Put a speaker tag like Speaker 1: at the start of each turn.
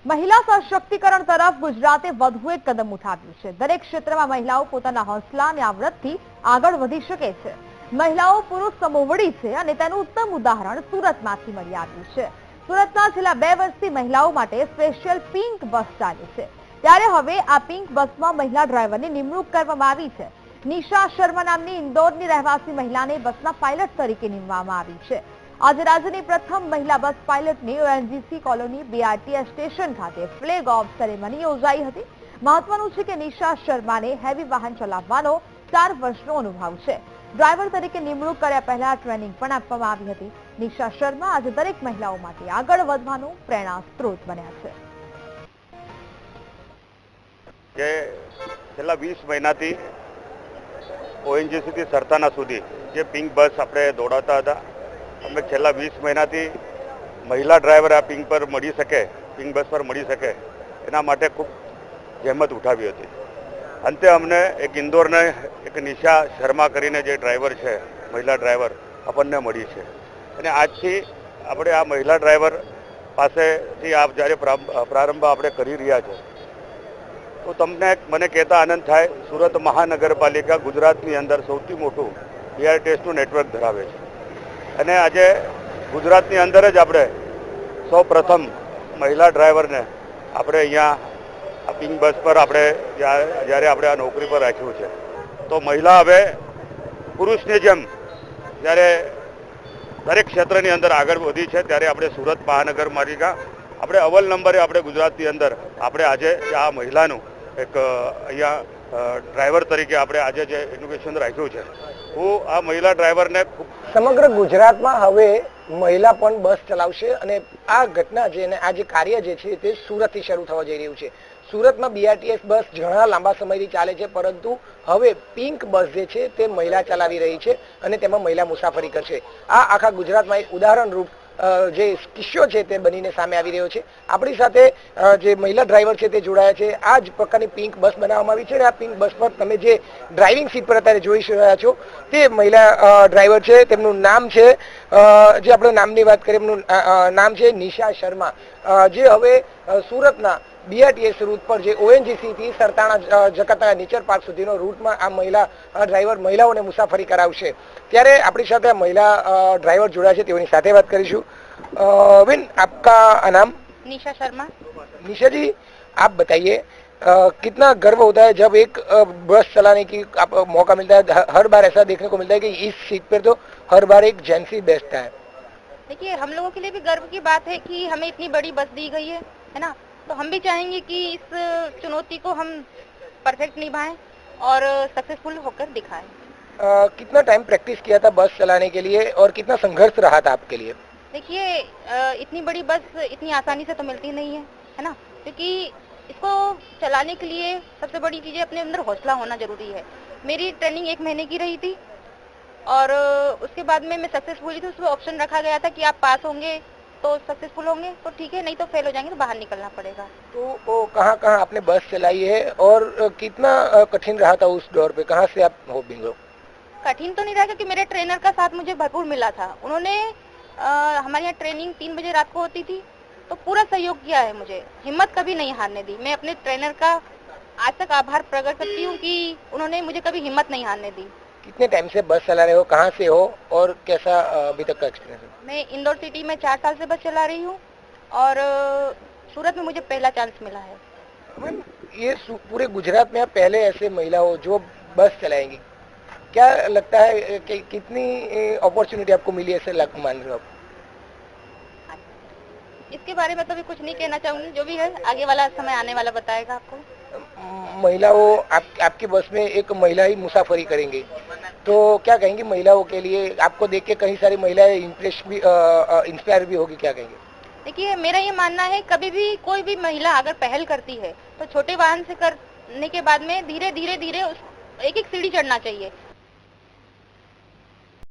Speaker 1: મહિલા સશક્તિકરણ તરફ ગુજરાતે વધુ એક કદમ ઉઠાવ્યું છે। દરેક ક્ષેત્રમાં મહિલાઓ પોતાના હૌસલા અને આવડતથી આગળ વધી શકે છે। મહિલાઓ પુરુષ સમોવડી છે અને તેનું ઉત્તમ ઉદાહરણ સુરતમાંથી મળી આવ્યું છે। સુરતમાં છેલ્લા 2 વર્ષથી મહિલાઓ માટે સ્પેશિયલ પિંક બસ ચાલે છે। ત્યારે હવે આ પિંક બસમાં મહિલા ડ્રાઈવરની નિમણૂક કરવામાં આવી છે। નિશા શર્મા નામની ઇન્દોરની રહેવાસી મહિલાને બસના પાયલટ તરીકે નિમવામાં આવી છે। આજે રાજ્યની પ્રથમ મહિલા બસ પાયલટની ઓએનજીસી કોલોની બીઆરટીએસ સ્ટેશન ખાતે ફ્લેગ ઓફ સેરેમની યોજાઈ હતી। મહત્વનું છે કે નિશા શર્માને હેવી વાહન ચલાવવાનો 4 વર્ષનો અનુભવ છે। ડ્રાઈવર તરીકે નિમણૂક કર્યા પહેલા ટ્રેનિંગ પણ આપવામાં આવી હતી। નિશા શર્મા આજે દરેક મહિલાઓ માટે આગળ વધવાનો પ્રેરણા સ્ત્રોત બન્યા છે।
Speaker 2: જે છેલ્લા 20 મહિનાથી ઓએનજીસી થી સરતાના સુધી જે પિંક બસ આપણે દોડાવતા હતા, અમે છેલ્લા 20 મહિનાથી મહિલા ડ્રાઈવર આ પિંક પર મળી શકે, પિંક બસ પર મળી શકે એના માટે ખૂબ જહેમત ઉઠાવી હતી। અંતે અમને એક ઇન્દોરને એક નિશા શર્મા કરીને જે ડ્રાઈવર છે, મહિલા ડ્રાઈવર આપણને મળી છે અને આજથી આપણે આ મહિલા ડ્રાઈવર પાસેથી આપ જ્યારે પ્રારંભ આપણે કરી રહ્યા છે તો મને કહેતા આનંદ થાય, સુરત મહાનગરપાલિકા ગુજરાતની અંદર સૌથી મોટું બીઆરટીએસનું નેટવર્ક ધરાવે છે અને આજે ગુજરાતની અંદર જ આપણે સૌ પ્રથમ મહિલા ડ્રાઈવરને આપણે અહીંયા આ પિંક બસ પર આપણે જ્યારે આપણે આ નોકરી પર રાખ્યું છે તો મહિલા હવે પુરુષની જેમ જ્યારે દરેક ક્ષેત્રની અંદર આગળ વધી છે ત્યારે આપણે સુરત મહાનગરપાલિકા આપણે અવ્વલ નંબરે આપણે ગુજરાતની અંદર આપણે આજે આ મહિલાનું એક અહીંયા ડ્રાઈવર તરીકે આપણે આજે જે એજ્યુકેશન રાખ્યું છે, હું આ મહિલા ડ્રાઈવરને
Speaker 3: સમગ્ર ગુજરાતમાં હવે મહિલા પણ બસ ચલાવશે અને આ ઘટના જે અને આ જે કાર્ય જે છે તે સુરતથી શરૂ થવા જઈ રહ્યું છે। સુરતમાં બીઆરટીએસ બસ ઘણા લાંબા સમયથી ચાલે છે, પરંતુ હવે પિંક બસ જે છે તે મહિલા ચલાવી રહી છે અને તેમાં મહિલા મુસાફરી કરશે। આ આખા ગુજરાતમાં એક ઉદાહરણ રૂપ જે કિસ્સો છે તે બનીને સામે આવી રહ્યો છે। આપણી સાથે જે મહિલા ડ્રાઈવર છે તે જોડાયા છે। આ જ પ્રકારની પિંક બસ બનાવવામાં આવી છે અને આ પિંક બસ પર તમે જે ડ્રાઇવિંગ સીટ પર અત્યારે જોઈ રહ્યા છો તે મહિલા ડ્રાઈવર છે। તેમનું નામ છે, જે આપણે નામની વાત કરીએ, એમનું નામ છે નિશા શર્મા, જે હવે સુરતના બીઆરટીએસ રૂટ પર જે ઓએનજીસી થી સરતાણા જકાતના નેચર પાર્ક સુધીનો રૂટમાં આ મહિલા ડ્રાઈવર મહિલાઓને મુસાફરી કરાવશે। ત્યારે આપણી સાથે આ મહિલા ડ્राइवर जोड़ा है, तेवनी साथे बात करीशु। बेन, आपका नाम?
Speaker 4: निशा शर्मा।
Speaker 3: निशा जी, आप बताइए कितना गर्व होता है जब एक बस चलाने की आप मौका मिलता है। हर बार ऐसा देखने को मिलता है कि इस सीट पर तो हर बार एक जेंट्स ही बैठता है।
Speaker 4: देखिए, हम लोगों के लिए भी गर्व की बात है कि हमें इतनी बड़ी बस दी गई है ना, तो हम भी चाहेंगे कि इस चुनौती को हम परफेक्ट निभाएं और सक्सेसफुल होकर दिखाएं।
Speaker 3: कितना टाइम प्रैक्टिस किया था बस चलाने के लिए और कितना संघर्ष रहा था आपके लिए?
Speaker 4: देखिए, इतनी बड़ी बस इतनी आसानी से तो मिलती नहीं है ना, क्योंकि इसको चलाने के लिए सबसे बड़ी चीज़ अपने अंदर हौसला होना जरूरी है। मेरी ट्रेनिंग 1 महीने की रही थी और उसके बाद में मैं सक्सेसफुल हुई थी। उसमें ऑप्शन रखा गया था कि आप पास होंगे तो सक्सेसफुल होंगे तो ठीक है, नहीं तो फेल हो जाएंगे तो बाहर निकलना पड़ेगा।
Speaker 3: तो कहाँ कहाँ आपने बस चलाई है और कितना कठिन रहा था उस दौर पे? कहाँ से आप हो बिंगो?
Speaker 4: कठिन तो नहीं रहा, क्योंकि मेरे ट्रेनर का साथ मुझे भरपूर मिला था। उन्होंने हमारे यहाँ ट्रेनिंग 3 बजे रात को होती थी, तो पूरा सहयोग किया है मुझे, हिम्मत कभी नहीं हारने दी। मैं अपने ट्रेनर का आज तक आभार प्रकट करती हूँ कि उन्होंने मुझे कभी हिम्मत नहीं हारने दी।
Speaker 3: कितने टाइम से बस चला रहे हो, कहाँ से हो और कैसा अभी तक का एक्सपीरियंस है?
Speaker 4: मैं इंदौर सिटी में 4 साल से बस चला रही हूँ और सूरत में मुझे पहला चांस मिला है।
Speaker 3: ये पूरे गुजरात में आप पहले ऐसे महिला हो जो बस चलाएंगी, क्या लगता है कि कितनी अपॉर्चुनिटी आपको मिली, ऐसे मान रहे हो आप?
Speaker 4: इसके बारे में तो भी कुछ नहीं कहना चाहूंगी, जो भी है आगे वाला समय आने वाला बताएगा आपको।
Speaker 3: महिलाओं आपकी बस में एक महिला ही मुसाफरी करेंगी, तो क्या कहेंगी महिलाओं के लिए? आपको देख के कई सारी महिलाएं इंस्पायर भी होगी, क्या कहेंगे?
Speaker 4: देखिए, मेरा ये मानना है कभी भी कोई भी महिला अगर पहल करती है तो छोटे वाहन से करने के बाद में धीरे धीरे धीरे एक एक सीढ़ी चढ़ना चाहिए।